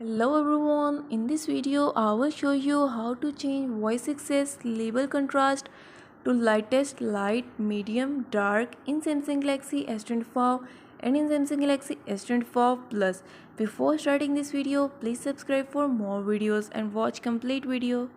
Hello everyone, in this video I will show you how to change voice access label contrast to lightest light, medium, dark in Samsung Galaxy S25 and in Samsung Galaxy S25 Plus. Before starting this video, please subscribe for more videos and watch complete video.